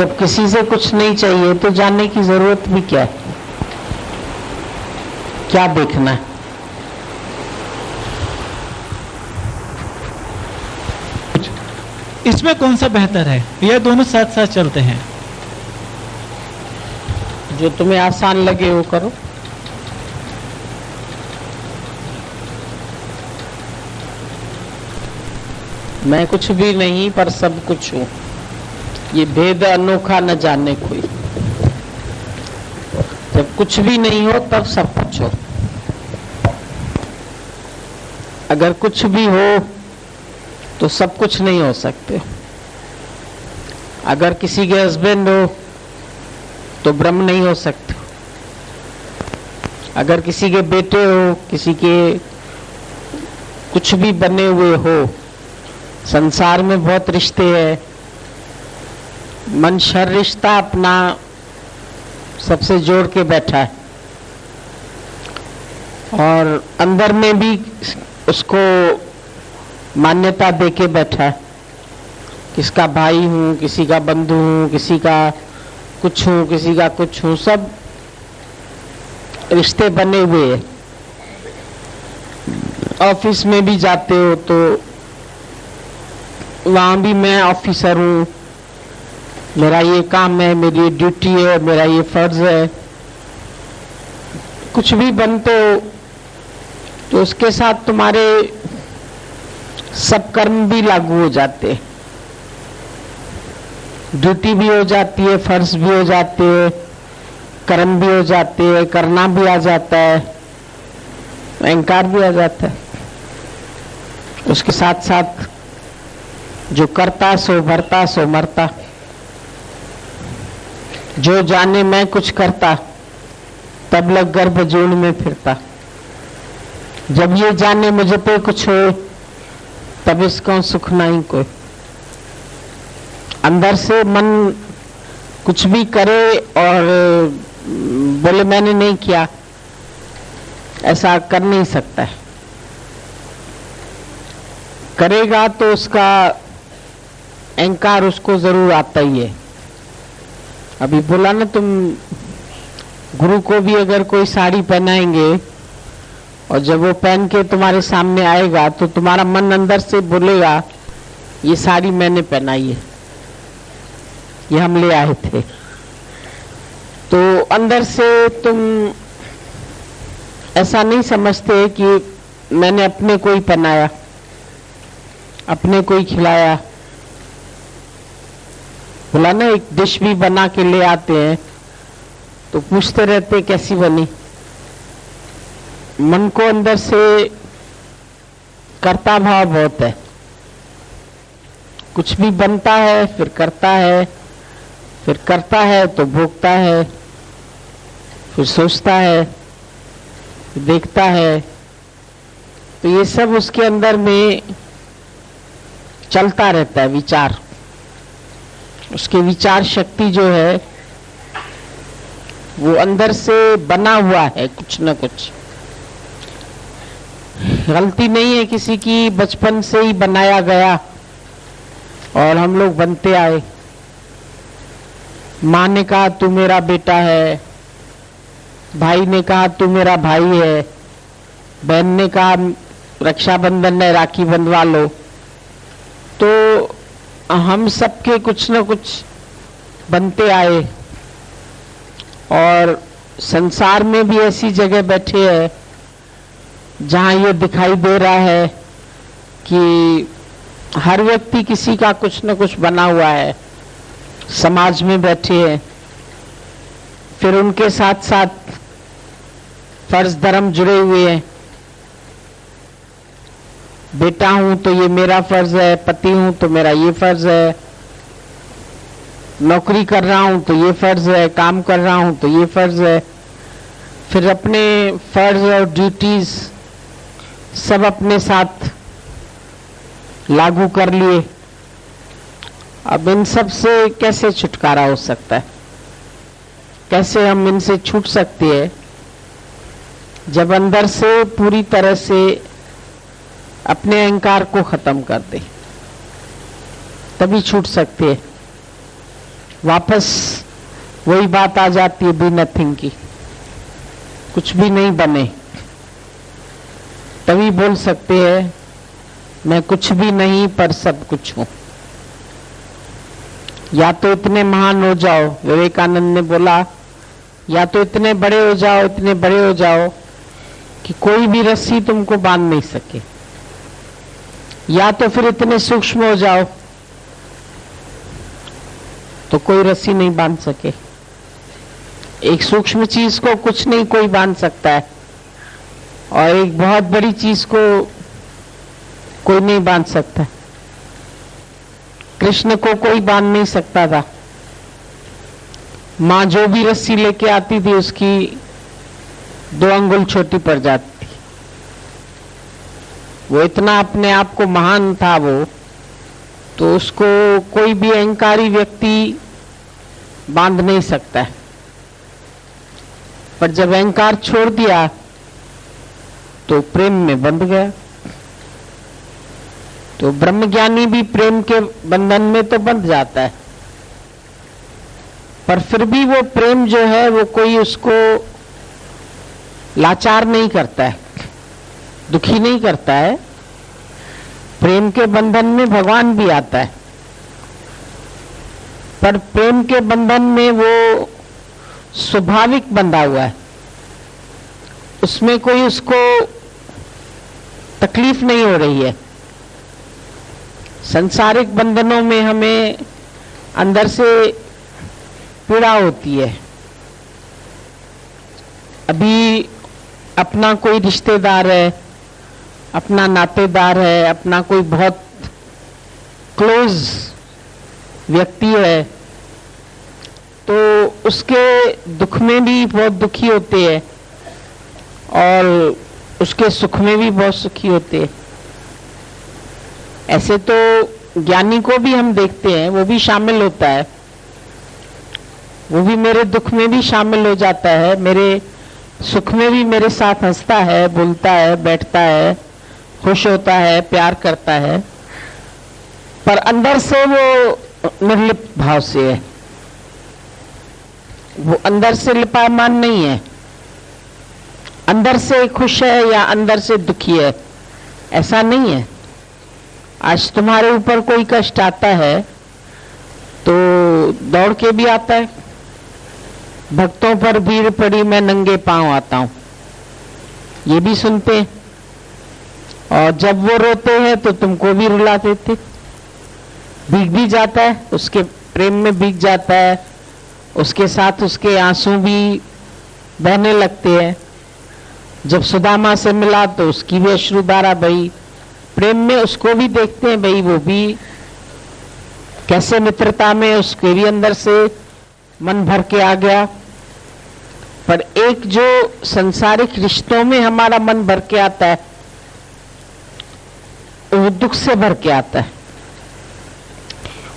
जब किसी से कुछ नहीं चाहिए तो जानने की जरूरत भी क्या है? क्या देखना है? इसमें कौन सा बेहतर है? यह दोनों साथ साथ चलते हैं। जो तुम्हें आसान लगे वो करो। मैं कुछ भी नहीं पर सब कुछ हूं, ये भेद अनोखा न जाने कोई। जब कुछ भी नहीं हो तब सब कुछ हो। अगर कुछ भी हो तो सब कुछ नहीं हो सकते। अगर किसी के हस्बैंड हो तो ब्रह्म नहीं हो सकते। अगर किसी के बेटे हो, किसी के कुछ भी बने हुए हो, संसार में बहुत रिश्ते हैं। मन हर रिश्ता अपना सबसे जोड़ के बैठा है और अंदर में भी उसको मान्यता देके बैठा है। किसका भाई हूं, किसी का बंधु हूं, किसी का कुछ हूं, किसी का कुछ हूं, सब रिश्ते बने हुए हैं। ऑफिस में भी जाते हो तो वहां भी मैं ऑफिसर हूं, मेरा ये काम है, मेरी ये ड्यूटी है, मेरा ये फर्ज है। कुछ भी बनते हो तो उसके साथ तुम्हारे सब कर्म भी लागू हो जाते हैं। ड्यूटी भी हो जाती है, फर्ज भी हो जाते हैं, कर्म भी हो जाते हैं, करना भी आ जाता है, अहंकार भी आ जाता है। उसके साथ साथ जो करता सो भरता सो मरता। जो जाने मैं कुछ करता तब लग गर्भ जून में फिरता। जब ये जाने मुझे पे कुछ हो तब इसको सुख नहीं कोई। अंदर से मन कुछ भी करे और बोले मैंने नहीं किया, ऐसा कर नहीं सकता है। करेगा तो उसका अहंकार उसको जरूर आता ही है। अभी बोला ना, तुम गुरु को भी अगर कोई साड़ी पहनाएंगे और जब वो पहन के तुम्हारे सामने आएगा तो तुम्हारा मन अंदर से बोलेगा ये साड़ी मैंने पहनाई है, ये हम ले आए थे। तो अंदर से तुम ऐसा नहीं समझते कि मैंने अपने को ही पहनाया, अपने को ही खिलाया। बोला ना, एक डिश भी बना के ले आते हैं तो पूछते रहते कैसी बनी। मन को अंदर से कर्ता भाव बहुत है। कुछ भी बनता है फिर करता है, फिर करता है तो भोगता है, फिर सोचता है, फिर देखता है। तो ये सब उसके अंदर में चलता रहता है विचार। उसके विचार शक्ति जो है वो अंदर से बना हुआ है कुछ न कुछ। गलती नहीं है किसी की, बचपन से ही बनाया गया और हम लोग बनते आए। माँ ने कहा तू मेरा बेटा है, भाई ने कहा तू मेरा भाई है, बहन ने कहा रक्षाबंधन है राखी बंधवा लो। तो हम सबके कुछ न कुछ बनते आए और संसार में भी ऐसी जगह बैठे हैं जहां ये दिखाई दे रहा है कि हर व्यक्ति किसी का कुछ न कुछ बना हुआ है। समाज में बैठे हैं, फिर उनके साथ साथ फर्ज धर्म जुड़े हुए हैं। बेटा हूं तो ये मेरा फर्ज है, पति हूं तो मेरा ये फर्ज है, नौकरी कर रहा हूं तो ये फर्ज है, काम कर रहा हूं तो ये फर्ज है। फिर अपने फर्ज और ड्यूटीज सब अपने साथ लागू कर लिए। अब इन सब से कैसे छुटकारा हो सकता है? कैसे हम इनसे छूट सकते हैं? जब अंदर से पूरी तरह से अपने अहंकार को खत्म कर दे, तभी छूट सकते हैं। वापस वही बात आ जाती है बी नथिंग की, कुछ भी नहीं बने। तभी बोल सकते हैं मैं कुछ भी नहीं पर सब कुछ हूं। या तो इतने महान हो जाओ, विवेकानंद ने बोला, या तो इतने बड़े हो जाओ, इतने बड़े हो जाओ कि कोई भी रस्सी तुमको बांध नहीं सके, या तो फिर इतने सूक्ष्म हो जाओ तो कोई रस्सी नहीं बांध सके। एक सूक्ष्म चीज को कुछ नहीं कोई बांध सकता है, और एक बहुत बड़ी चीज को कोई नहीं बांध सकता। कृष्ण को कोई बांध नहीं सकता था। मां जो भी रस्सी लेके आती थी उसकी 2 अंगुल छोटी पड़ जाती थी। वो इतना अपने आप को महान था वो, तो उसको कोई भी अहंकारी व्यक्ति बांध नहीं सकता है। पर जब अहंकार छोड़ दिया तो प्रेम में बंध गया। तो ब्रह्मज्ञानी भी प्रेम के बंधन में तो बंध जाता है, पर फिर भी वो प्रेम जो है वो कोई उसको लाचार नहीं करता है, दुखी नहीं करता है। प्रेम के बंधन में भगवान भी आता है, पर प्रेम के बंधन में वो स्वाभाविक बंधा हुआ है, उसमें कोई उसको तकलीफ नहीं हो रही है। संसारिक बंधनों में हमें अंदर से पीड़ा होती है। अभी अपना कोई रिश्तेदार है, अपना नातेदार है, अपना कोई बहुत क्लोज व्यक्ति है, तो उसके दुख में भी बहुत दुखी होते हैं और उसके सुख में भी बहुत सुखी होते हैं। ऐसे तो ज्ञानी को भी हम देखते हैं, वो भी शामिल होता है, वो भी मेरे दुख में भी शामिल हो जाता है, मेरे सुख में भी मेरे साथ हंसता है, बोलता है, बैठता है, खुश होता है, प्यार करता है, पर अंदर से वो निर्लिप्त भाव से है। वो अंदर से लिपायमान नहीं है, अंदर से खुश है या अंदर से दुखी है, ऐसा नहीं है। आज तुम्हारे ऊपर कोई कष्ट आता है तो दौड़ के भी आता है, भक्तों पर भीड़ पड़ी मैं नंगे पांव आता हूं, ये भी सुनते हैं। और जब वो रोते हैं तो तुमको भी रुला देते, भीग भी जाता है, उसके प्रेम में भीग जाता है, उसके साथ उसके आंसू भी बहने लगते हैं। जब सुदामा से मिला तो उसकी भी अश्रुधारा बही, प्रेम में उसको भी देखते हैं भाई, वो भी कैसे मित्रता में उसके भी अंदर से मन भर के आ गया। पर एक जो संसारिक रिश्तों में हमारा मन भर के आता है वो दुख से भर के आता है,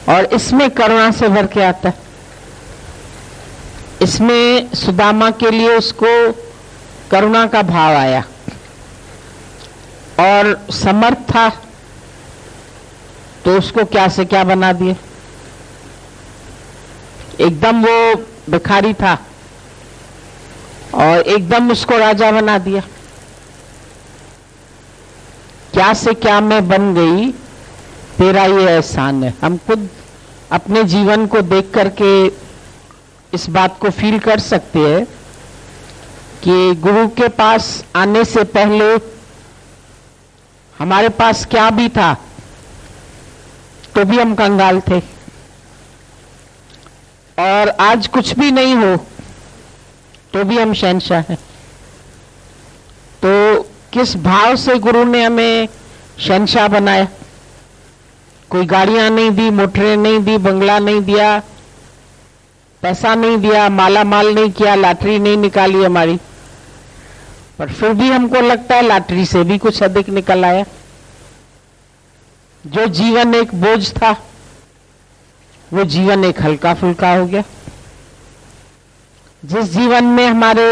और इसमें करुणा से भर के आता है। इसमें सुदामा के लिए उसको करुणा का भाव आया, और समर्थ था तो उसको क्या से क्या बना दिया। एकदम वो भिखारी था और एकदम उसको राजा बना दिया। क्या से क्या मैं बन गई, तेरा ये एहसान है। हम खुद अपने जीवन को देख करके इस बात को फील कर सकते हैं कि गुरु के पास आने से पहले हमारे पास क्या भी था तो भी हम कंगाल थे, और आज कुछ भी नहीं हो तो भी हम शहंशाह हैं। तो किस भाव से गुरु ने हमें शहंशाह बनाया? कोई गाड़ियां नहीं दी, मोटरें नहीं दी, बंगला नहीं दिया, पैसा नहीं दिया, माला माल नहीं किया, लॉटरी नहीं निकाली हमारी, पर फिर भी हमको लगता है लॉटरी से भी कुछ अधिक निकल आया। जो जीवन एक बोझ था वो जीवन एक हल्का फुल्का हो गया। जिस जीवन में हमारे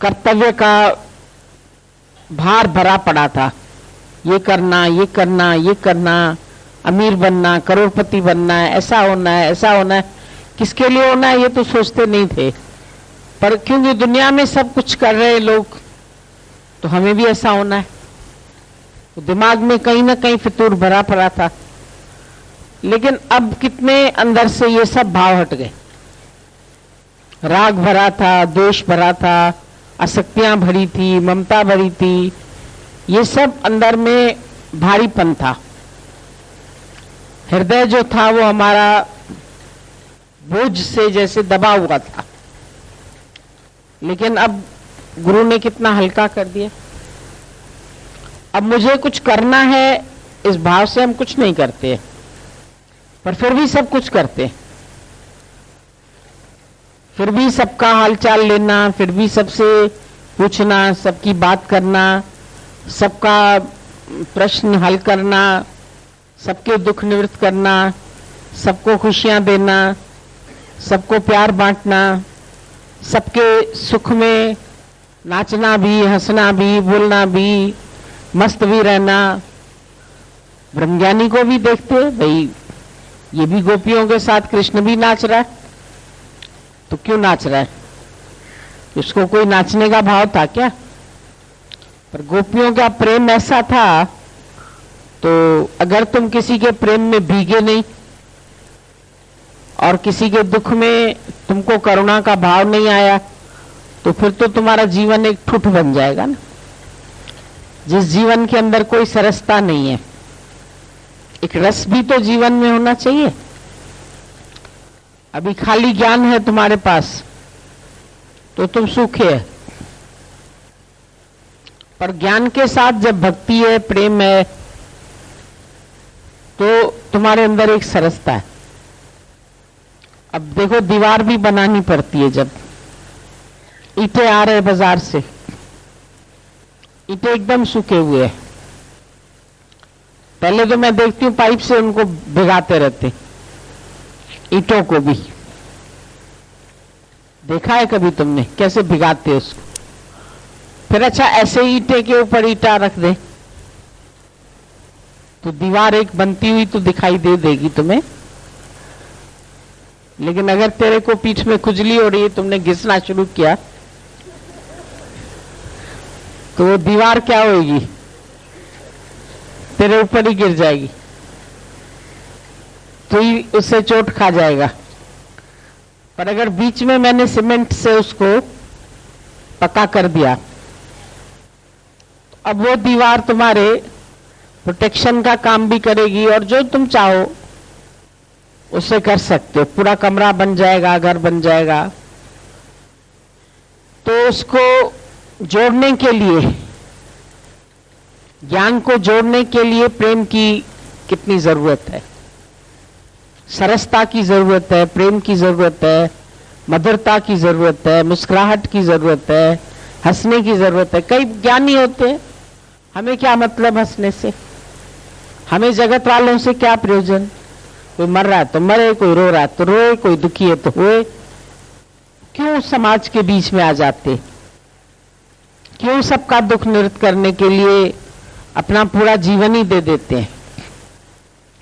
कर्तव्य का भार भरा पड़ा था, ये करना ये करना ये करना, अमीर बनना, करोड़पति बनना है, ऐसा होना है, ऐसा होना है। किसके लिए होना है ये तो सोचते नहीं थे, पर क्योंकि दुनिया में सब कुछ कर रहे लोग तो हमें भी ऐसा होना है। तो दिमाग में कहीं ना कहीं फितूर भरा पड़ा था, लेकिन अब कितने अंदर से ये सब भाव हट गए। राग भरा था, द्वेष भरा था, आसक्तियां भरी थी, ममता भरी थी, ये सब अंदर में भारीपन था। हृदय जो था वो हमारा बोझ से जैसे दबा हुआ था, लेकिन अब गुरु ने कितना हल्का कर दिया। अब मुझे कुछ करना है इस भाव से हम कुछ नहीं करते, पर फिर भी सब कुछ करते, फिर भी सबका हालचाल लेना, फिर भी सबसे पूछना, सबकी बात करना, सबका प्रश्न हल करना, सबके दुख निवृत्त करना, सबको खुशियां देना, सबको प्यार बांटना, सबके सुख में नाचना भी, हंसना भी, बोलना भी, मस्त भी रहना। ब्रह्मज्ञानी को भी देखते भाई, ये भी गोपियों के साथ कृष्ण भी नाच रहा है, तो क्यों नाच रहा है? उसको कोई नाचने का भाव था क्या? पर गोपियों का प्रेम ऐसा था, तो अगर तुम किसी के प्रेम में भीगे नहीं और किसी के दुख में तुमको करुणा का भाव नहीं आया, तो फिर तो तुम्हारा जीवन एक ठुठ बन जाएगा ना। जिस जीवन के अंदर कोई सरसता नहीं है, एक रस भी तो जीवन में होना चाहिए। अभी खाली ज्ञान है तुम्हारे पास तो तुम सूखे है, पर ज्ञान के साथ जब भक्ति है, प्रेम है, तो तुम्हारे अंदर एक सरसता है। अब देखो दीवार भी बनानी पड़ती है, जब ईंटें आ रहे बाजार से, ईंटें एकदम सूखे हुए हैं, पहले तो मैं देखती हूँ पाइप से उनको भिगाते रहते, ईंटों को भी। देखा है कभी तुमने कैसे भिगाते उसको? फिर अच्छा ऐसे ईंटे के ऊपर ईंटा रख दे तो दीवार एक बनती हुई तो दिखाई दे देगी तुम्हें, लेकिन अगर तेरे को पीठ में खुजली हो रही है, तुमने घिसना शुरू किया, तो वो दीवार क्या होगी? तेरे ऊपर ही गिर जाएगी, तो ही उससे चोट खा जाएगा। पर अगर बीच में मैंने सीमेंट से उसको पक्का कर दिया, अब वो दीवार तुम्हारे प्रोटेक्शन का काम भी करेगी, और जो तुम चाहो उससे कर सकते हो। पूरा कमरा बन जाएगा, घर बन जाएगा। तो उसको जोड़ने के लिए, ज्ञान को जोड़ने के लिए प्रेम की कितनी जरूरत है, सरसता की जरूरत है, प्रेम की जरूरत है, मधुरता की जरूरत है, मुस्कुराहट की जरूरत है, हंसने की जरूरत है। कई ज्ञानी होते हैं, हमें क्या मतलब हंसने से, हमें जगत वालों से क्या प्रयोजन? कोई मर रहा है तो मरे, कोई रो रहा है तो रोए, कोई दुखी है तो होए। क्यों समाज के बीच में आ जाते? क्यों सबका दुख निवृत्त करने के लिए अपना पूरा जीवन ही दे देते हैं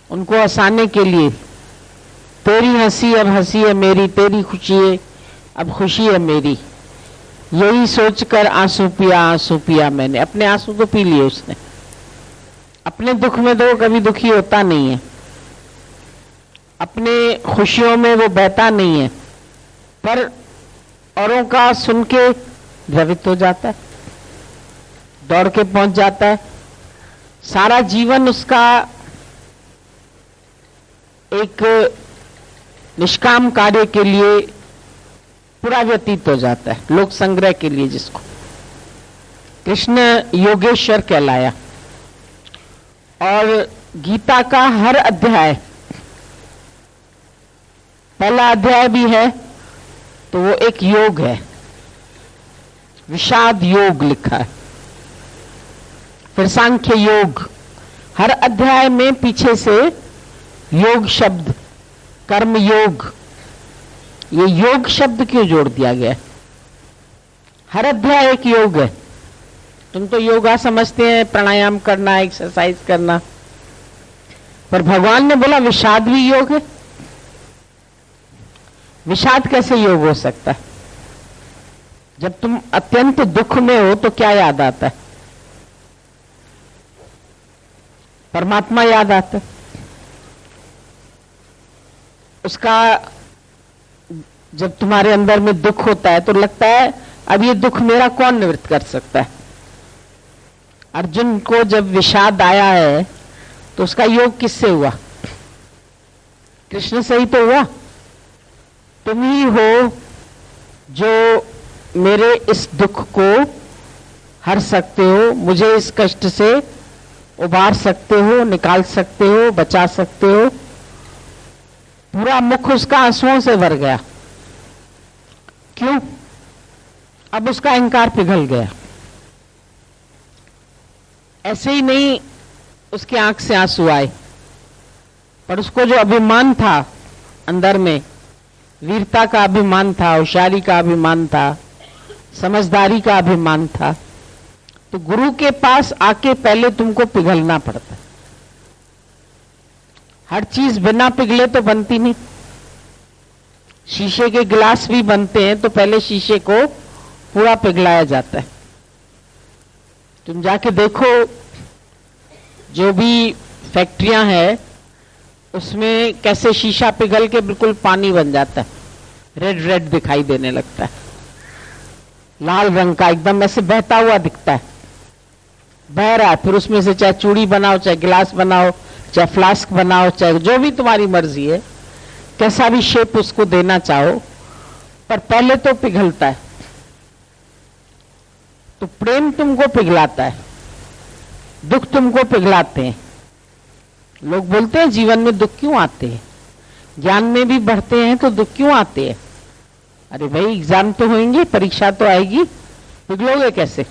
उनको हंसाने के लिए? तेरी हंसी अब हंसी है मेरी, तेरी खुशी है अब खुशी है मेरी, यही सोचकर आंसू पिया मैंने। अपने आंसू तो पी लिए उसने, अपने दुख में तो कभी दुखी होता नहीं है, अपने खुशियों में वो बहता नहीं है, पर औरों का सुन के द्रवित हो जाता है, दौड़ के पहुंच जाता है। सारा जीवन उसका एक निष्काम कार्य के लिए पूरा व्यतीत हो जाता है, लोक संग्रह के लिए, जिसको कृष्ण योगेश्वर कहलाया। और गीता का हर अध्याय, पहला अध्याय भी है तो वो एक योग है, विषाद योग लिखा है, फिर सांख्य योग। हर अध्याय में पीछे से योग शब्द, कर्म योग, ये योग शब्द क्यों जोड़ दिया गया? हर अध्याय एक योग है। तुम तो योगा समझते हैं प्राणायाम करना, एक्सरसाइज करना, पर भगवान ने बोला विषाद भी योग है। विषाद कैसे योग हो सकता है? जब तुम अत्यंत दुख में हो तो क्या याद आता है? परमात्मा याद आता है। उसका जब तुम्हारे अंदर में दुख होता है तो लगता है अब ये दुख मेरा कौन निवृत्त कर सकता है। अर्जुन को जब विषाद आया है तो उसका योग किससे हुआ? कृष्ण से ही तो हुआ। तुम ही हो जो मेरे इस दुख को हर सकते हो, मुझे इस कष्ट से उबार सकते हो, निकाल सकते हो, बचा सकते हो। पूरा मुख उसका आंसुओं से भर गया। क्यों? अब उसका अहंकार पिघल गया। ऐसे ही नहीं उसकी आंख से आंसू आए, पर उसको जो अभिमान था अंदर में, वीरता का अभिमान था, होशियारी का अभिमान था, समझदारी का अभिमान था, तो गुरु के पास आके पहले तुमको पिघलना पड़ता है। हर चीज बिना पिघले तो बनती नहीं। शीशे के गिलास भी बनते हैं तो पहले शीशे को पूरा पिघलाया जाता है। तुम जाके देखो जो भी फैक्ट्रियां हैं उसमें कैसे शीशा पिघल के बिल्कुल पानी बन जाता है, रेड रेड दिखाई देने लगता है, लाल रंग का एकदम ऐसे बहता हुआ दिखता है, बह रहा है। फिर उसमें से चाहे चूड़ी बनाओ, चाहे गिलास बनाओ, चाहे फ्लास्क बनाओ, चाहे जो भी तुम्हारी मर्जी है, कैसा भी शेप उसको देना चाहो, पर पहले तो पिघलता है। तो प्रेम तुमको पिघलाता है, दुख तुमको पिघलाते हैं। लोग बोलते हैं जीवन में दुख क्यों आते हैं, ज्ञान में भी बढ़ते हैं तो दुख क्यों आते हैं? अरे भाई एग्जाम तो होंगे, परीक्षा तो आएगी, पिघलोगे कैसे?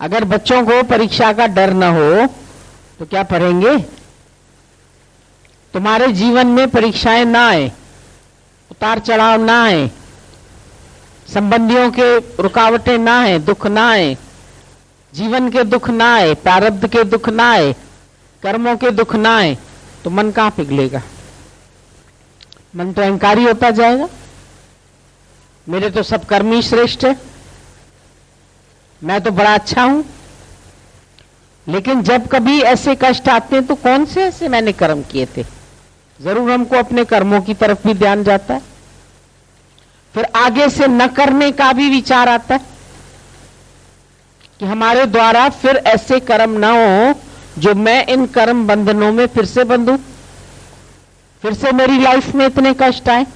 अगर बच्चों को परीक्षा का डर न हो तो क्या पढ़ेंगे? तुम्हारे जीवन में परीक्षाएं ना आए, उतार चढ़ाव ना आए, संबंधियों के रुकावटें ना आए, दुख ना आए, जीवन के दुख ना आए, प्रारब्ध के दुख ना आए, कर्मों के दुख ना आए, तो मन कहां पिघलेगा? मन तो अहंकारी होता जाएगा। मेरे तो सब कर्म ही श्रेष्ठ है, मैं तो बड़ा अच्छा हूं। लेकिन जब कभी ऐसे कष्ट आते हैं तो कौन से ऐसे मैंने कर्म किए थे, जरूर हमको अपने कर्मों की तरफ भी ध्यान जाता है। फिर आगे से न करने का भी विचार आता है कि हमारे द्वारा फिर ऐसे कर्म ना हो जो मैं इन कर्म बंधनों में फिर से बंधूं, फिर से मेरी लाइफ में इतने कष्ट आए।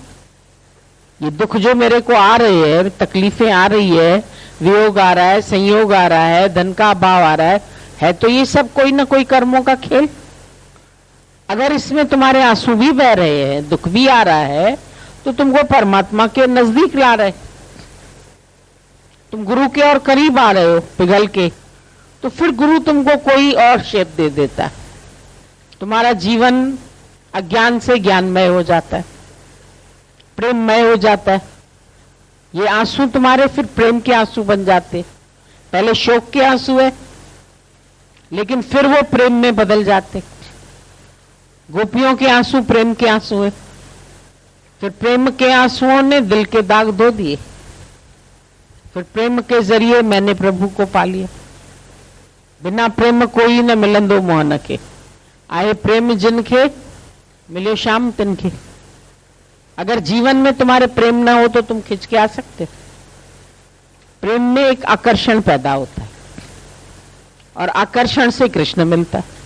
ये दुख जो मेरे को आ रहे हैं, तकलीफें आ रही है, वियोग आ रहा है, संयोग आ रहा है, धन का अभाव आ रहा है तो ये सब कोई ना कोई कर्मों का खेल। अगर इसमें तुम्हारे आंसू भी बह रहे हैं, दुख भी आ रहा है, तो तुमको परमात्मा के नजदीक ला रहे, तुम गुरु के और करीब आ रहे हो पिघल के, तो फिर गुरु तुमको कोई और शेप दे देता है। तुम्हारा जीवन अज्ञान से ज्ञानमय हो जाता है, प्रेममय हो जाता है। ये आंसू तुम्हारे फिर प्रेम के आंसू बन जाते। पहले शोक के आंसू है, लेकिन फिर वो प्रेम में बदल जाते। गोपियों के आंसू प्रेम के आंसू है, फिर प्रेम के आंसुओं ने दिल के दाग धो दिए, फिर प्रेम के जरिए मैंने प्रभु को पा लिया। बिना प्रेम कोई न मिलंदो मोहन के, आए प्रेम जिनके मिले शाम तिनके। अगर जीवन में तुम्हारे प्रेम ना हो तो तुम खिंच के आ सकते? प्रेम में एक आकर्षण पैदा होता है और आकर्षण से कृष्ण मिलता है।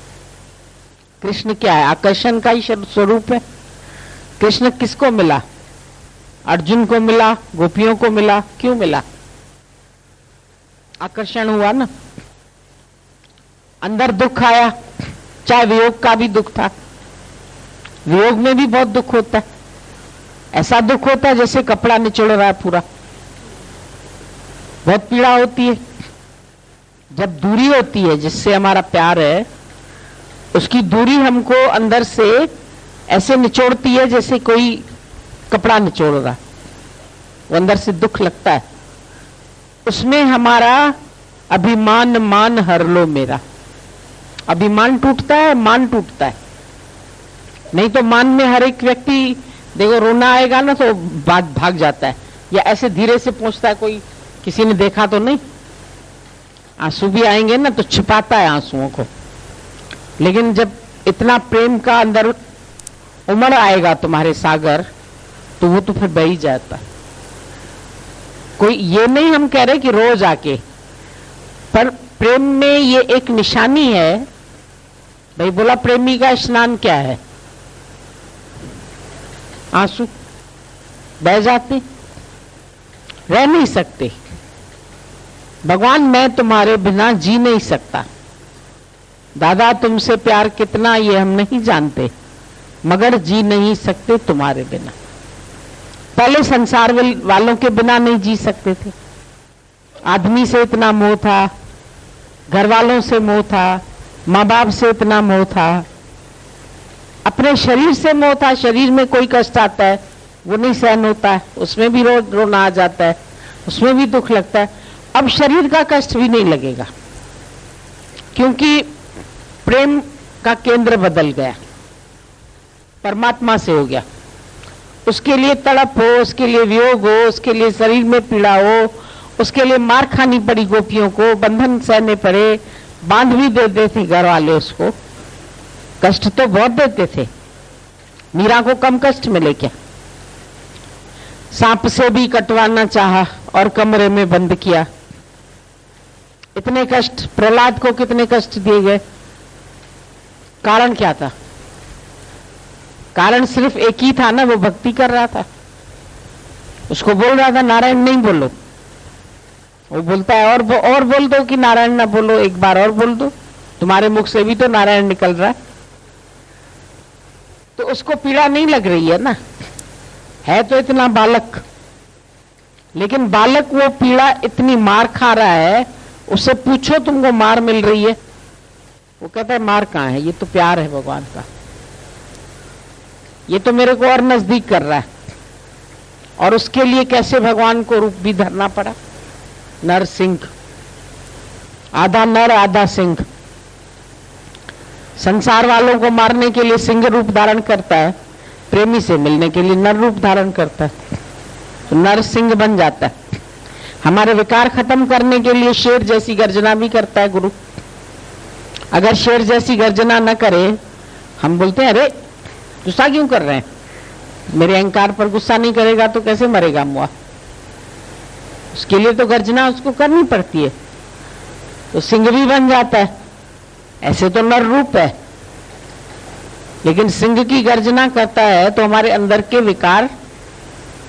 कृष्ण क्या है? आकर्षण का ही स्वरूप है। कृष्ण किसको मिला? अर्जुन को मिला, गोपियों को मिला। क्यों मिला? आकर्षण हुआ ना। अंदर दुख आया, चाहे वियोग का भी दुख था, वियोग में भी बहुत दुख होता है। ऐसा दुख होता है जैसे कपड़ा निचोड़ रहा है पूरा, बहुत पीड़ा होती है। जब दूरी होती है जिससे हमारा प्यार है, उसकी दूरी हमको अंदर से ऐसे निचोड़ती है जैसे कोई कपड़ा निचोड़ रहा है, वो अंदर से दुख लगता है। उसमें हमारा अभिमान मान हर लो मेरा, अभिमान टूटता है, मान टूटता है। नहीं तो मान में हर एक व्यक्ति देखो रोना आएगा ना तो भाग जाता है, या ऐसे धीरे से पहुंचता है, कोई किसी ने देखा तो नहीं। आंसू भी आएंगे ना तो छिपाता है आंसुओं को, लेकिन जब इतना प्रेम का अंदर उमड़ आएगा तुम्हारे सागर, तो वो तो फिर बह ही जाता। कोई ये नहीं हम कह रहे कि रोज आके, पर प्रेम में ये एक निशानी है। भाई बोला प्रेमी का स्नान क्या है? आंसू बह जाते, रह नहीं सकते। भगवान मैं तुम्हारे बिना जी नहीं सकता, दादा तुमसे प्यार कितना ये हम नहीं जानते, मगर जी नहीं सकते तुम्हारे बिना। पहले संसार वालों के बिना नहीं जी सकते थे। आदमी से इतना मोह था, घर वालों से मोह था, माँ बाप से इतना मोह था, अपने शरीर से मोह था। शरीर में कोई कष्ट आता है वो नहीं सहन होता है, उसमें भी रोना आ जाता है, उसमें भी दुख लगता है। अब शरीर का कष्ट भी नहीं लगेगा, क्योंकि प्रेम का केंद्र बदल गया, परमात्मा से हो गया। उसके लिए तड़प हो, उसके लिए वियोग हो, उसके लिए शरीर में पीड़ा हो, उसके लिए मार खानी पड़ी गोपियों को, बंधन सहने पड़े, बांध भी देते थे घर वाले उसको, कष्ट तो बहुत देते थे। मीरा को कम कष्ट मिले क्या? सांप से भी कटवाना चाहा और कमरे में बंद किया। इतने कष्ट प्रहलाद को कितने कष्ट दिए गए? कारण क्या था? कारण सिर्फ एक ही था ना, वो भक्ति कर रहा था। उसको बोल रहा था नारायण नहीं बोलो, वो बोलता है और बोल दो कि नारायण ना बोलो, एक बार और बोल दो, तुम्हारे मुख से भी तो नारायण निकल रहा है। तो उसको पीड़ा नहीं लग रही है ना, है तो इतना बालक, लेकिन बालक वो पीड़ा इतनी मार खा रहा है, उससे पूछो तुमको मार मिल रही है, वो कहता है मार कहां है, ये तो प्यार है भगवान का, ये तो मेरे को और नजदीक कर रहा है। और उसके लिए कैसे भगवान को रूप भी धरना पड़ा, नर सिंह, आधा नर आधा सिंह। संसार वालों को मारने के लिए सिंह रूप धारण करता है, प्रेमी से मिलने के लिए नर रूप धारण करता है, तो नर सिंह बन जाता है। हमारे विकार खत्म करने के लिए शेर जैसी गर्जना भी करता है गुरु। अगर शेर जैसी गर्जना न करे, हम बोलते हैं अरे गुस्सा क्यों कर रहे हैं, मेरे अहंकार पर गुस्सा नहीं करेगा तो कैसे मरेगा मुआ, उसके लिए तो गर्जना उसको करनी पड़ती है, तो सिंह भी बन जाता है। ऐसे तो नर रूप है, लेकिन सिंह की गर्जना करता है तो हमारे अंदर के विकार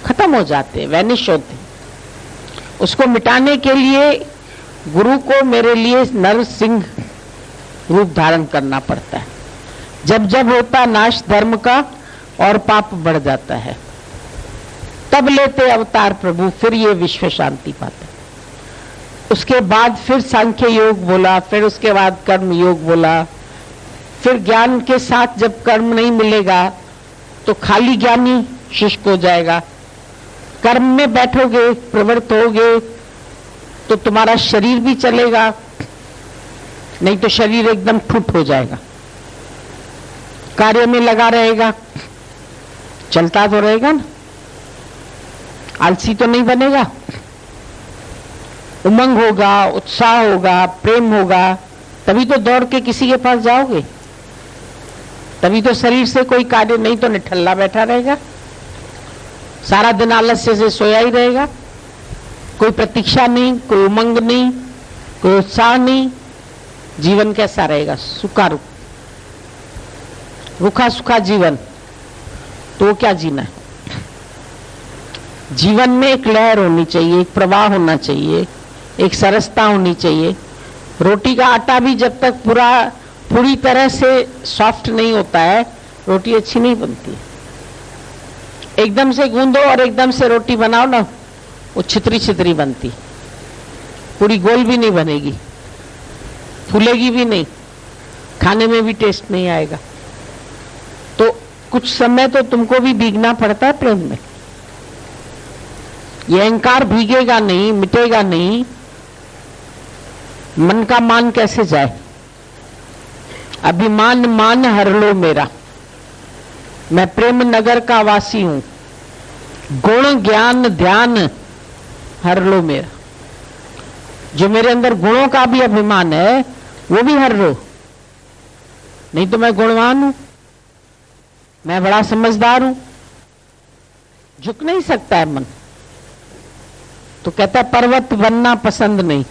खत्म हो जाते हैं, वैनिश होते हैं। उसको मिटाने के लिए गुरु को मेरे लिए नर सिंह रूप धारण करना पड़ता है। जब जब होता नाश धर्म का और पाप बढ़ जाता है, तब लेते अवतार प्रभु, फिर ये विश्व शांति पाता। उसके बाद फिर सांख्य योग बोला, फिर उसके बाद कर्म योग बोला, फिर ज्ञान के साथ जब कर्म नहीं मिलेगा तो खाली ज्ञानी शुष्क हो जाएगा। कर्म में बैठोगे, प्रवृत्त होगे तो तुम्हारा शरीर भी चलेगा, नहीं तो शरीर एकदम ठुट हो जाएगा। कार्य में लगा रहेगा, चलता तो रहेगा ना, आलसी तो नहीं बनेगा। उमंग होगा, उत्साह होगा, प्रेम होगा, तभी तो दौड़ के किसी के पास जाओगे, तभी तो शरीर से कोई कार्य, नहीं तो निठल्ला बैठा रहेगा, सारा दिन आलस्य से सोया ही रहेगा, कोई प्रतीक्षा नहीं, कोई उमंग नहीं, कोई उत्साह नहीं। जीवन कैसा रहेगा? सुखारू, रूखा सूखा जीवन, तो वो क्या जीना है? जीवन में एक लहर होनी चाहिए, एक प्रवाह होना चाहिए, एक सरसता होनी चाहिए। रोटी का आटा भी जब तक पूरी तरह से सॉफ्ट नहीं होता है, रोटी अच्छी नहीं बनती। एकदम से गूंदो और एकदम से रोटी बनाओ ना, वो छितरी छितरी बनती, पूरी गोल भी नहीं बनेगी, फूलेगी भी नहीं, खाने में भी टेस्ट नहीं आएगा। तो कुछ समय तो तुमको भी भीगना पड़ता है प्रेम में। ये अहंकार भीगेगा नहीं, मिटेगा नहीं, मन का मान कैसे जाए? अभिमान मान हर लो मेरा, मैं प्रेम नगर का वासी हूं, गुण ज्ञान ध्यान हर लो मेरा। जो मेरे अंदर गुणों का भी अभिमान है वो भी हर लो, नहीं तो मैं गुणवान हूं, मैं बड़ा समझदार हूं, झुक नहीं सकता है मन। तो कहता है पर्वत बनना पसंद नहीं।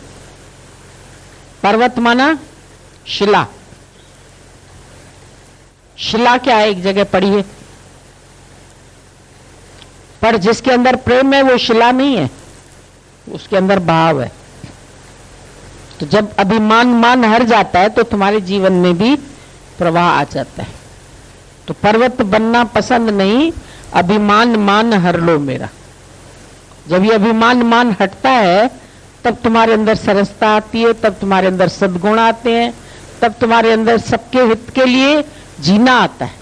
पर्वत माना शिला। शिला क्या है, एक जगह पढ़ी है, पर जिसके अंदर प्रेम है वो शिला नहीं है, उसके अंदर भाव है। तो जब अभिमान मान हर जाता है तो तुम्हारे जीवन में भी प्रवाह आ जाता है। तो पर्वत बनना पसंद नहीं, अभिमान मान हर लो मेरा। जब ये अभिमान मान हटता है तब तुम्हारे अंदर सरसता आती है, तब तुम्हारे अंदर सद्गुण आते हैं, तब तुम्हारे अंदर सबके हित के लिए जीना आता है,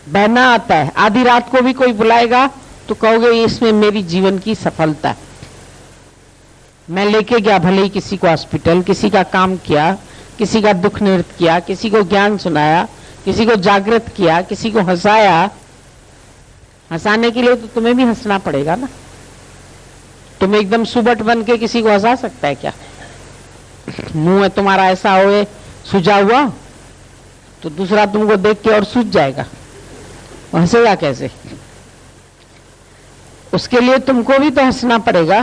बहना आता है। आधी रात को भी कोई बुलाएगा तो कहोगे इसमें मेरी जीवन की सफलता है। मैं लेके गया भले ही किसी को हॉस्पिटल, किसी का काम किया, किसी का दुख निवृत्त किया, किसी को ज्ञान सुनाया, किसी को जागृत किया, किसी को हंसाया। हंसाने के लिए तो तुम्हें भी हंसना पड़ेगा ना। तुम एकदम सुबट बन के किसी को हंसा सकता है क्या? मुंह है तुम्हारा ऐसा होए सूजा हुआ तो दूसरा तुमको देख के और सूझ जाएगा, हंसेगा कैसे? उसके लिए तुमको भी तो हंसना पड़ेगा।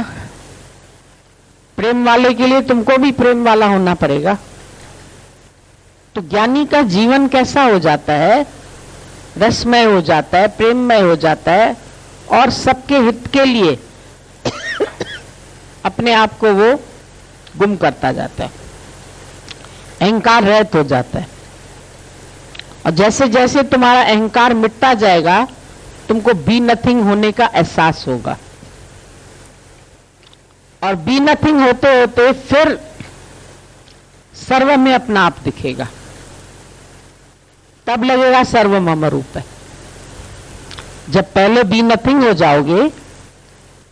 प्रेम वाले के लिए तुमको भी प्रेम वाला होना पड़ेगा। तो ज्ञानी का जीवन कैसा हो जाता है? रसमय हो जाता है, प्रेममय हो जाता है, और सबके हित के लिए अपने आप को वो गुम करता जाता है, अहंकार रहित हो जाता है। और जैसे जैसे तुम्हारा अहंकार मिटता जाएगा तुमको बी नथिंग होने का एहसास होगा, और बी नथिंग होते होते फिर सर्व में अपना आप दिखेगा, तब लगेगा सर्व मम रूप है। जब पहले बी नथिंग हो जाओगे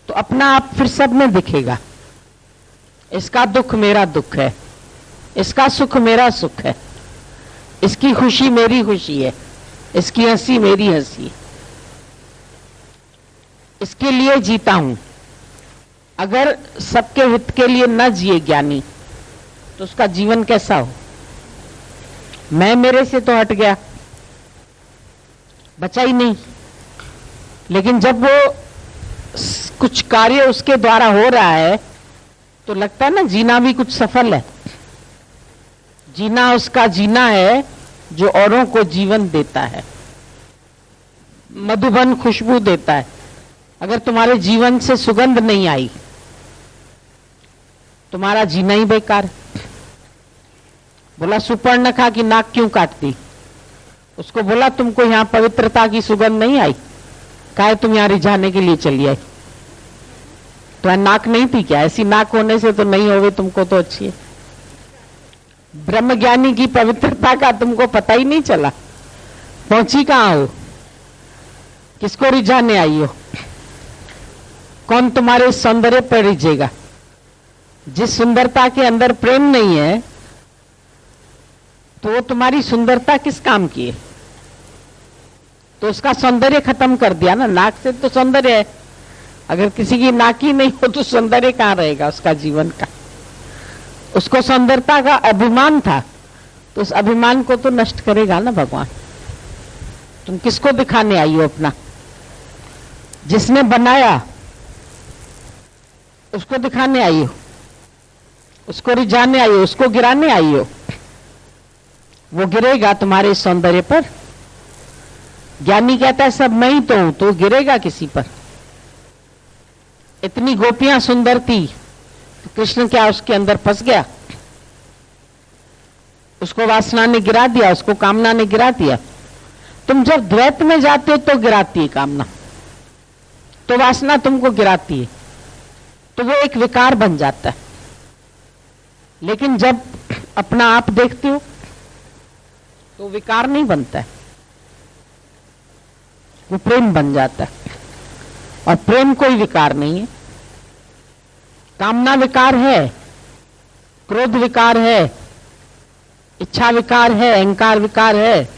तो अपना आप फिर सब में दिखेगा। इसका दुख मेरा दुख है, इसका सुख मेरा सुख है, इसकी खुशी मेरी खुशी है, इसकी हंसी मेरी हंसी है, इसके लिए जीता हूं। अगर सबके हित के लिए न जिए ज्ञानी तो उसका जीवन कैसा हो? मैं मेरे से तो हट गया, बचा ही नहीं। लेकिन जब वो कुछ कार्य उसके द्वारा हो रहा है तो लगता है ना जीना भी कुछ सफल है। जीना उसका जीना है जो औरों को जीवन देता है, मधुबन खुशबू देता है। अगर तुम्हारे जीवन से सुगंध नहीं आई तुम्हारा जीना ही बेकार है। बोला सुपर्णखा की नाक क्यों काटती? उसको बोला तुमको यहां पवित्रता की सुगंध नहीं आई, काहे तुम यहां रिझाने के लिए चली आई? तो नाक नहीं थी क्या? ऐसी नाक होने से तो नहीं होवे, तुमको तो अच्छी है। ब्रह्मज्ञानी की पवित्रता का तुमको पता ही नहीं चला, पहुंची कहां हो? किसको रिझाने आई हो? कौन तुम्हारे सौंदर्य पर रिझेगा? जिस सुंदरता के अंदर प्रेम नहीं है तो वो तुम्हारी सुंदरता किस काम की है? तो उसका सौंदर्य खत्म कर दिया ना। नाक से तो सौंदर्य है, अगर किसी की नाक ही नहीं हो तो सौंदर्य कहां रहेगा उसका जीवन का? उसको सुंदरता का अभिमान था तो उस अभिमान को तो नष्ट करेगा ना भगवान। तुम किसको दिखाने आई हो अपना? जिसने बनाया उसको दिखाने आई हो, उसको रिझाने आई हो, उसको गिराने आई हो। वो गिरेगा तुम्हारे सौंदर्य पर। ज्ञानी कहता है सब मैं ही तो हूं, तो गिरेगा किसी पर? इतनी गोपियां सुंदर थी, तो कृष्ण क्या उसके अंदर फंस गया? उसको वासना ने गिरा दिया, उसको कामना ने गिरा दिया। तुम जब द्वैत में जाते हो तो गिराती है कामना, तो वासना तुमको गिराती है, तो वो एक विकार बन जाता है। लेकिन जब अपना आप देखते हो तो विकार नहीं बनता है, वो प्रेम बन जाता है। और प्रेम कोई विकार नहीं है। कामना विकार है, क्रोध विकार है, इच्छा विकार है, अहंकार विकार है,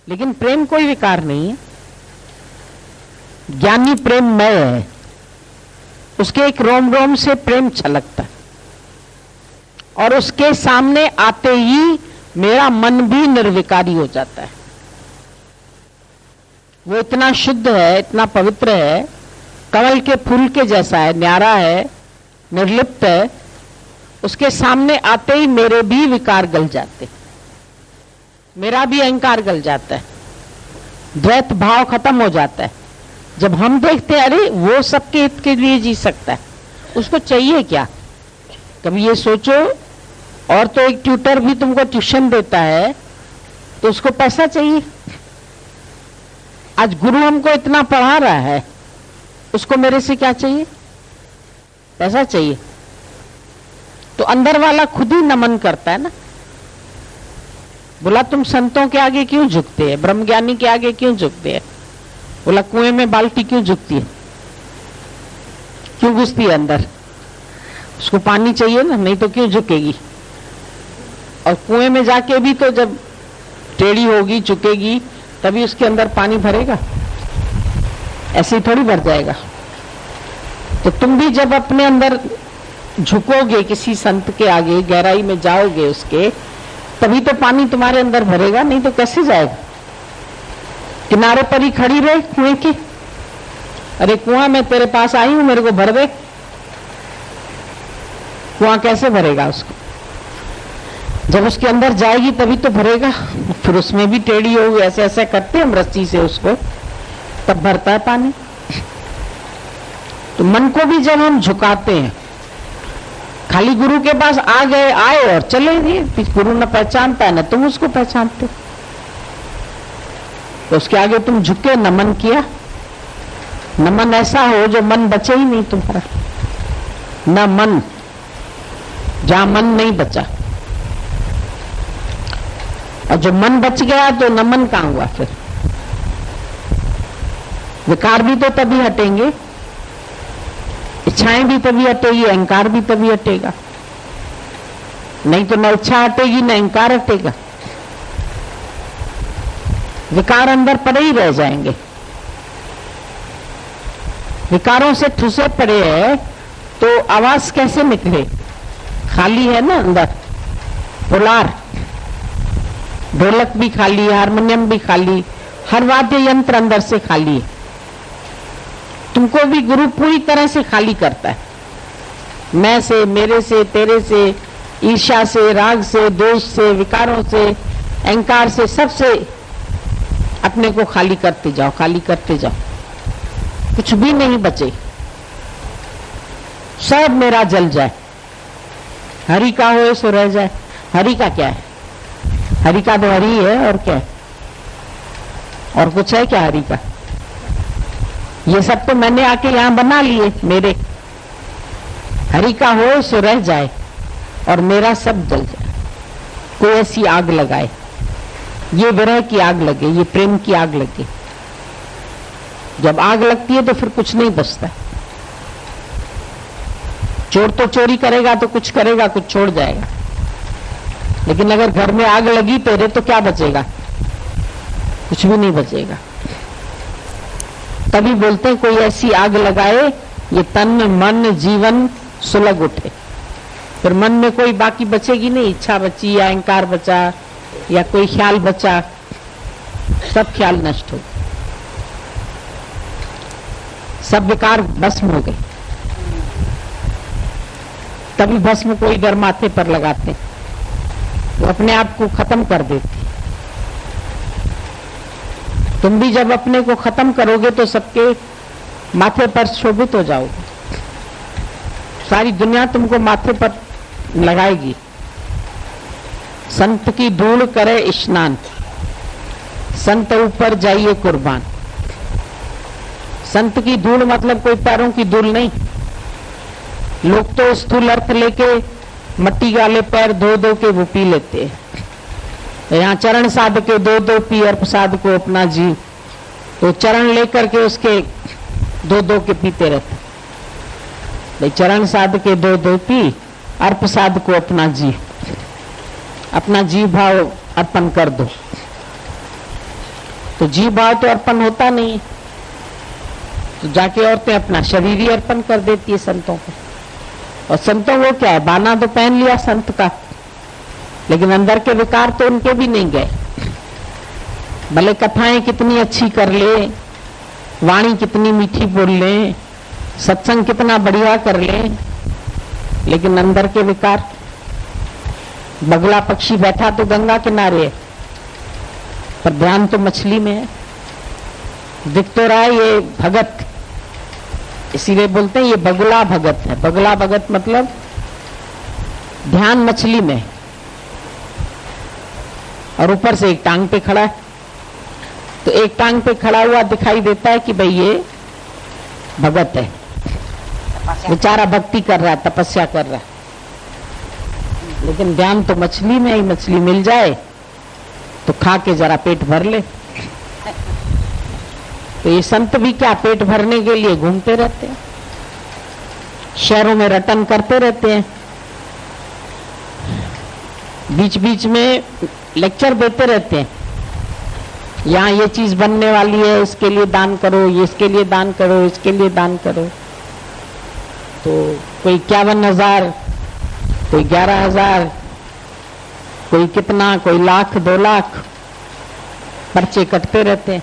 लेकिन प्रेम कोई विकार नहीं है। ज्ञानी प्रेममय है, उसके एक रोम रोम से प्रेम छलकता है, और उसके सामने आते ही मेरा मन भी निर्विकारी हो जाता है। वो इतना शुद्ध है, इतना पवित्र है, कमल के फूल के जैसा है, न्यारा है, निर्लिप्त है। उसके सामने आते ही मेरे भी विकार गल जाते, मेरा भी अहंकार गल जाता है, द्वैत भाव खत्म हो जाता है। जब हम देखते हैं अरे वो सबके हित के लिए जी सकता है, उसको चाहिए क्या? कभी ये सोचो, और तो एक ट्यूटर भी तुमको ट्यूशन देता है तो उसको पैसा चाहिए। आज गुरु हमको इतना पढ़ा रहा है, उसको मेरे से क्या चाहिए? पैसा चाहिए। तो अंदर वाला खुद ही नमन करता है ना। बोला तुम संतों के आगे क्यों झुकते हैं, ब्रह्मज्ञानी के आगे क्यों झुकते हैं? बोला कुएं में बाल्टी क्यों झुकती है, क्यों घुसती है अंदर? उसको पानी चाहिए ना, नहीं तो क्यों झुकेगी? और कुएं में जाके भी तो जब टेढ़ी होगी, झुकेगी, तभी उसके अंदर पानी भरेगा, ऐसे ही थोड़ी भर जाएगा। तो तुम भी जब अपने अंदर झुकोगे किसी संत के आगे, गहराई में जाओगे उसके, तभी तो पानी तुम्हारे अंदर भरेगा, नहीं तो कैसे जाएगा? किनारे पर ही खड़ी रहे कुएं के, अरे कुआं मैं तेरे पास आई हूं, मेरे को भर दे। कुआं कैसे भरेगा उसको? जब उसके अंदर जाएगी तभी तो भरेगा। फिर उसमें भी टेढ़ी होगी, ऐसे ऐसे करते हम रस्सी से उसको, तब भरता है पानी। तो मन को भी जब हम झुकाते हैं, खाली गुरु के पास आ गए, आए और चले गए, गुरु न पहचानता है न तुम उसको पहचानते, तो उसके आगे तुम झुके, नमन किया। नमन ऐसा हो जो मन बचे ही नहीं तुम्हारा, न मन, जहां मन नहीं बचा। और जो मन बच गया तो नमन कहां हुआ? फिर विकार भी तो तभी हटेंगे, इच्छाएं भी तभी हटेगी, अहंकार भी तभी हटेगा। नहीं तो न इच्छा हटेगी न अहंकार हटेगा, विकार अंदर पड़े ही रह जाएंगे। विकारों से ठुसे पड़े हैं तो आवाज कैसे निकले? खाली है ना अंदर, पोलार, ढोलक भी खाली, हारमोनियम भी खाली, हर वाद्य यंत्र अंदर से खाली है। तुमको भी गुरु पूरी तरह से खाली करता है, मैं से, मेरे से, तेरे से, ईर्ष्या से, राग से, दोष से, विकारों से, अहंकार से, सबसे अपने को खाली करते जाओ, खाली करते जाओ, कुछ भी नहीं बचे, सब मेरा जल जाए, हरि का हो सो रह जाए। हरि का क्या है? हरि का तो हरि है, और क्या है? और कुछ है क्या हरि का? ये सब तो मैंने आके यहां बना लिए मेरे। हरि का हो सो रह जाए और मेरा सब जल जाए। कोई ऐसी आग लगाए, ये विरह की आग लगे, ये प्रेम की आग लगे। जब आग लगती है तो फिर कुछ नहीं बचता। चोर तो चोरी करेगा तो कुछ करेगा, कुछ छोड़ जाएगा, लेकिन अगर घर में आग लगी तेरे तो क्या बचेगा? कुछ भी नहीं बचेगा। तभी बोलते हैं कोई ऐसी आग लगाए ये तन मन जीवन सुलग उठे। फिर मन में कोई बाकी बचेगी नहीं, इच्छा बची या अहंकार बचा या कोई ख्याल बचा, सब ख्याल नष्ट हो, सब विकार भस्म हो गए। तभी भस्म कोई इधर माथे पर लगाते, वो अपने आप को खत्म कर देते। तुम भी जब अपने को खत्म करोगे तो सबके माथे पर शोभित हो जाओगे, सारी दुनिया तुमको माथे पर लगाएगी। संत की धूल करे स्नान, संत ऊपर जाइए कुर्बान। संत की धूल मतलब कोई पैरों की धूल नहीं। लोग तो स्थूल अर्थ लेके मट्टी वाले पैर धो धो के वो पी लेते हैं। यहाँ चरण साध के दो दो पी अर्प साध को अपना जी, तो चरण लेकर के उसके दो दो के पीते रहते। भाई चरण साध के दो दो पी, अर्प साध को अपना जी, अपना जी भाव अर्पण कर दो। तो जीव भाव तो अर्पण होता नहीं है, तो जाके औरतें अपना शरीर ही अर्पण कर देती है संतों को। और संतों को क्या है, बाना तो पहन लिया संत का, लेकिन अंदर के विकार तो उनके भी नहीं गए। भले कथाएं कितनी अच्छी कर ले, वाणी कितनी मीठी बोल ले, सत्संग कितना बढ़िया कर ले, लेकिन अंदर के विकार। बगला पक्षी बैठा तो गंगा किनारे है, पर ध्यान तो मछली में है। दिख तो रहा है ये भगत, इसीलिए बोलते हैं ये बगुला भगत है। बगुला भगत मतलब ध्यान मछली में, और ऊपर से एक टांग पे खड़ा है। तो एक टांग पे खड़ा हुआ दिखाई देता है कि भाई ये भगत है, बेचारा भक्ति कर रहा है, तपस्या कर रहा है, लेकिन ध्यान तो मछली में ही। मछली मिल जाए तो खा के जरा पेट भर ले। तो ये संत भी क्या पेट भरने के लिए घूमते रहते हैं, शहरों में रटन करते रहते हैं, बीच बीच में लेक्चर देते रहते हैं, यहाँ ये चीज बनने वाली है, इसके लिए दान करो, ये इसके लिए दान करो, इसके लिए दान करो। तो कोई 51,000, कोई 11,000, कोई कितना, कोई लाख 2 लाख पर्चे कटते रहते हैं।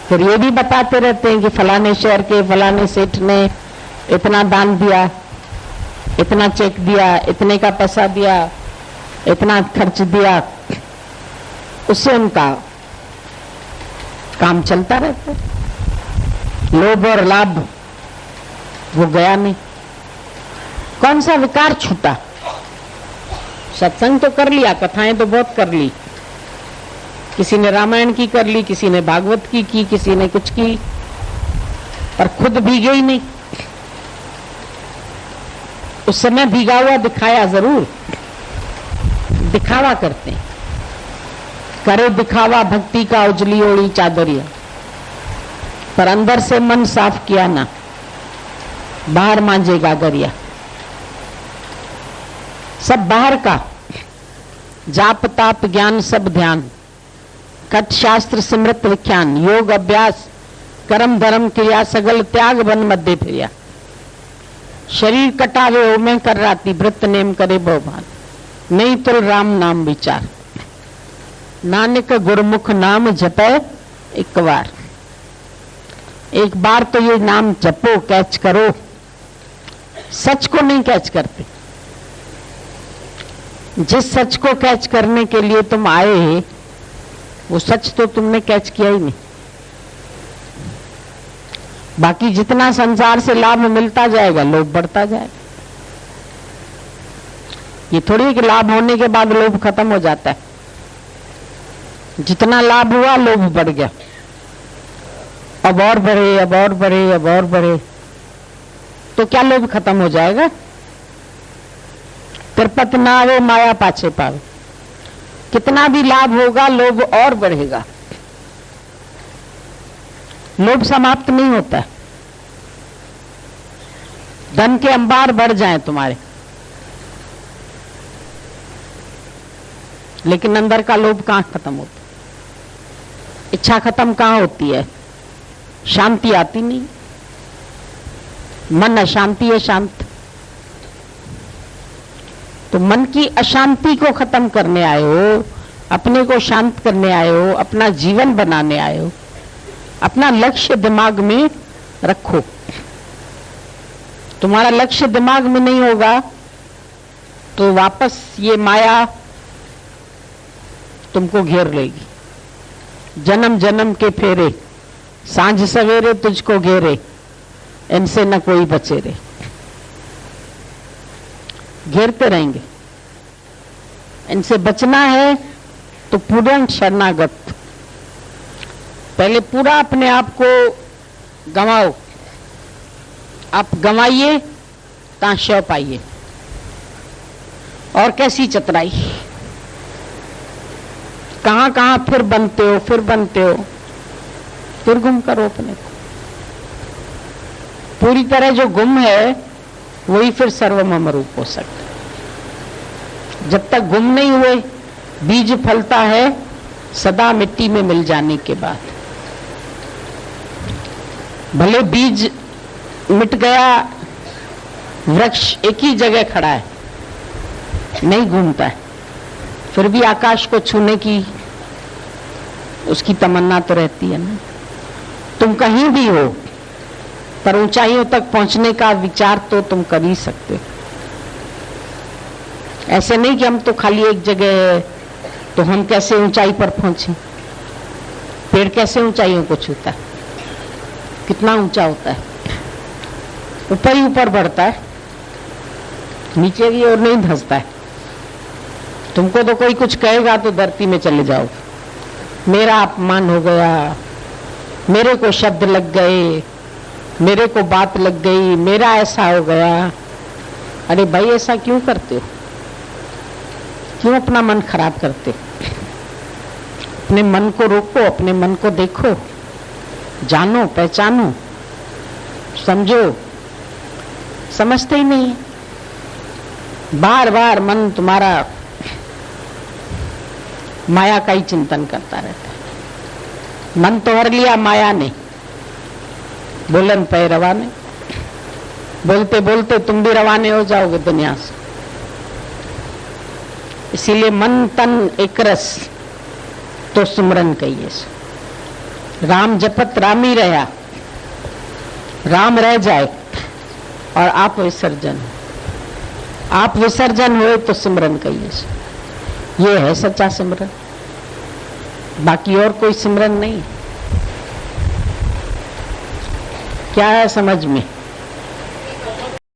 फिर ये भी बताते रहते हैं कि फलाने शहर के फलाने सेठ ने इतना दान दिया, इतना चेक दिया, इतने का पैसा दिया, इतना खर्च दिया, उससे उनका काम चलता रहता है। लोभ और लाभ वो गया नहीं। कौन सा विकार छूटा? सत्संग तो कर लिया, कथाएं तो बहुत कर ली, किसी ने रामायण की कर ली, किसी ने भागवत की, किसी ने कुछ की, पर खुद भीगे ही नहीं। उस समय भीगा हुआ दिखाया जरूर, दिखावा करते हैं, करे दिखावा भक्ति का उजली ओढ़ी चादरिया, पर अंदर से मन साफ किया ना, बाहर मांझेगा गरिया। सब बाहर का, जाप ताप ज्ञान सब ध्यान, कट शास्त्र सिमृत विख्यान, योग अभ्यास कर्म धर्म क्रिया, सगल त्याग बन मध्य फिरिया। शरीर कटावे ओ में कर राती, व्रत नेम करे बहुभान, नहीं तुल राम नाम विचार, नानक गुरमुख नाम जपे एक बार। एक बार तो ये नाम जपो, कैच करो। सच को नहीं कैच करते। जिस सच को कैच करने के लिए तुम आए, वो सच तो तुमने कैच किया ही नहीं। बाकी जितना संसार से लाभ मिलता जाएगा, लोभ बढ़ता जाएगा। ये थोड़ी कि लाभ होने के बाद लोभ खत्म हो जाता है। जितना लाभ हुआ लोभ बढ़ गया, अब और बढ़े, अब और बढ़े, अब और बढ़े, तो क्या लोभ खत्म हो जाएगा? तिरपत ना आवे माया पाछे पावे। कितना भी लाभ होगा लोभ और बढ़ेगा, लोभ समाप्त नहीं होता। धन के अंबार बढ़ जाएं तुम्हारे, लेकिन अंदर का लोभ कहां खत्म होता? इच्छा खत्म कहां होती है? शांति आती नहीं। मन अशांति है शांत। तो मन की अशांति को खत्म करने आए हो, अपने को शांत करने आए हो, अपना जीवन बनाने आए हो, अपना लक्ष्य दिमाग में रखो। तुम्हारा लक्ष्य दिमाग में नहीं होगा तो वापस ये माया तुमको घेर लेगी। जन्म जन्म के फेरे, सांझ सवेरे तुझको घेरे, इनसे न कोई बचे रे। घेरते रहेंगे। इनसे बचना है तो पूर्ण शरणागत। पहले पूरा अपने आप को गंवाओ। आप गंवाइए ता शव पाइए। और कैसी चतुराई, कहां कहां फिर बनते हो, फिर बनते हो, फिर गुम करो अपने को। पूरी तरह जो गुम है वही फिर सर्वमम रूप हो सकता। जब तक गुम नहीं हुए, बीज फलता है सदा मिट्टी में मिल जाने के बाद। भले बीज मिट गया, वृक्ष एक ही जगह खड़ा है, नहीं घूमता है, फिर भी आकाश को छूने की उसकी तमन्ना तो रहती है ना। तुम कहीं भी हो, पर ऊंचाइयों तक पहुंचने का विचार तो तुम कर ही सकते हो। ऐसे नहीं कि हम तो खाली एक जगह है, तो हम कैसे ऊंचाई पर पहुंचे। पेड़ कैसे ऊंचाइयों को छूता है, कितना ऊंचा होता है, ऊपर ही ऊपर बढ़ता है, नीचे की ओर नहीं धंसता है। तुमको तो कोई कुछ कहेगा तो धरती में चले जाओ, मेरा अपमान हो गया, मेरे को शब्द लग गए, मेरे को बात लग गई, मेरा ऐसा हो गया। अरे भाई ऐसा क्यों करते हो, क्यों अपना मन खराब करते हो? अपने मन को रोको, अपने मन को देखो, जानो, पहचानो, समझो। समझते ही नहीं, बार बार मन तुम्हारा माया का ही चिंतन करता रहता है। मन तो हर लिया माया ने, बोलन पे रवाने, बोलते बोलते तुम भी रवाने हो जाओगे दुनिया से। इसीलिए मन तन एक रस तो सिमरन कहिए। राम जपत राम ही रहा, राम रह जाए और आप विसर्जन, आप विसर्जन हुए तो सिमरन कहिए। ये है सच्चा सिमरन, बाकी और कोई सिमरन नहीं। क्या है समझ में?